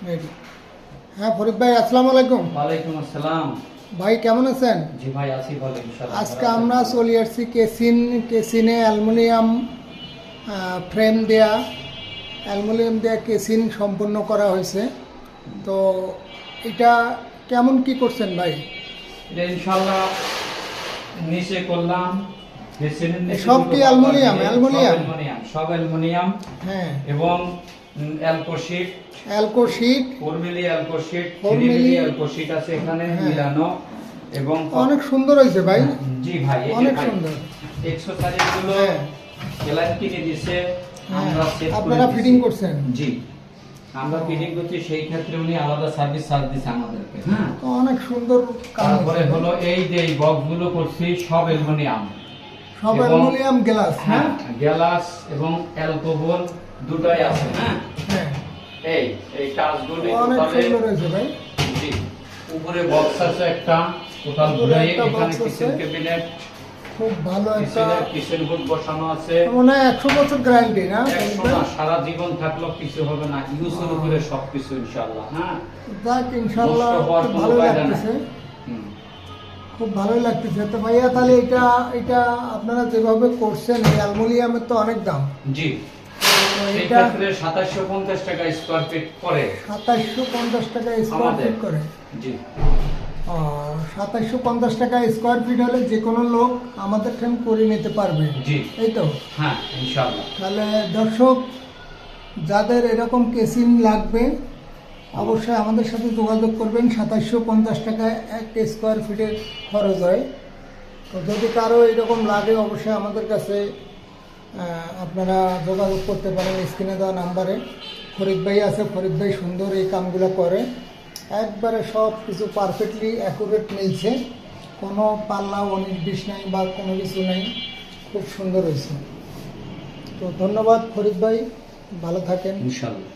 Ready. হ্যাঁ ফরিদ ভাই, আসসালামু আলাইকুম। ওয়ালাইকুম আসসালাম। ভাই কেমন আছেন? জি ভাই, আছি ভালো ইনশাআল্লাহ। আজকে আমরা চলে আসছি কেসিনে অ্যালুমিনিয়াম ফ্রেম দেয়া, অ্যালুমিনিয়াম দেয়া কেসিন সম্পূর্ণ করা হয়েছে। তো এটা কেমন কি করছেন ভাই? এটা ইনশাআল্লাহ নিচে করলাম, সব কি অ্যালুমিনিয়াম? সব অ্যালুমিনিয়াম। হ্যাঁ। এবং অ্যালকোশিট, 4 মিলি অ্যালকোশিট, 3 মিলি অ্যালকোশিট আছে এখানে মিলানো। এবং অনেক সুন্দর হয়েছে ভাই। জি ভাই, অনেক সুন্দর। এক্সেসরিজ গুলো ক্লায়েন্ট কিনে দিয়েছে, আমরা সেট করে আপনারা ফিটিং করছেন? জি, আমরা ফিটিং করছি, সেই ক্ষেত্রে উনি আলাদা সার্ভিস চার্জ দিচ্ছে আমাদেরকে। হ্যাঁ, তো অনেক সুন্দর কাজ। তারপরে হলো এই যে এই বক্স গুলো করছি সব অ্যালুমিনিয়াম, সব অ্যালুমিনিয়াম গ্লাস। হ্যাঁ, গ্লাস এবং অ্যালকোহল দুটোই আছে। হ্যাঁ, হ্যাঁ, এই কাজগুলো অনেক সুন্দর হয়েছে ভাই। জি, উপরে বক্স আছে একটা, টোটাল ঘুরে এখানে কিচেন ক্যাবিনেট, খুব ভালো একটা কিচেন হুড বসানো আছে। মনে হয় 100 বছর গ্যারান্টি না? 100 না, সারা জীবন থাকলেও কিছু হবে না, ইউজের উপরে সবকিছু ইনশাআল্লাহ। হ্যাঁ, যাক ইনশাআল্লাহ, ভালো লাগতেছে, খুব ভালোই লাগতেছে। তো ভাইয়া তাহলে এটা আপনারা যেভাবে করছেন, এই অ্যালুমিনিয়ামের তো অনেক দাম। জি, এই এটা ক্ষেত্রে 2750 টাকা স্কয়ার ফিট করে। 2750 টাকা স্কয়ার ফিট করে? জি, 2750 টাকা স্কয়ার ফিট হলে যে কোনো লোক আমাদের ঠেন করে নিতে পারবে। জি, এই তো। হ্যাঁ ইনশাআল্লাহ। তাহলে দর্শক যাদের এরকম কেসিং লাগবে অবশ্যই আমাদের সাথে যোগাযোগ করবেন। 2750 টাকা এক স্কোয়ার ফিটের খরচ হয়। তো যদি কারো এরকম লাগে অবশ্যই আমাদের কাছে আপনারা যোগাযোগ করতে পারেন স্ক্রিনে দেওয়া নাম্বারে। ফরিদ ভাই আছে, ফরিদ ভাই সুন্দর এই কামগুলো করে, একবারে সব কিছু পারফেক্টলি অ্যাকুরেট মিলছে, কোনো পাল্লা 19-20 নাই বা কোনো কিছু নাই, খুব সুন্দর হয়েছে। তো ধন্যবাদ ফরিদ ভাই, ভালো থাকেন ইনশাআল্লাহ।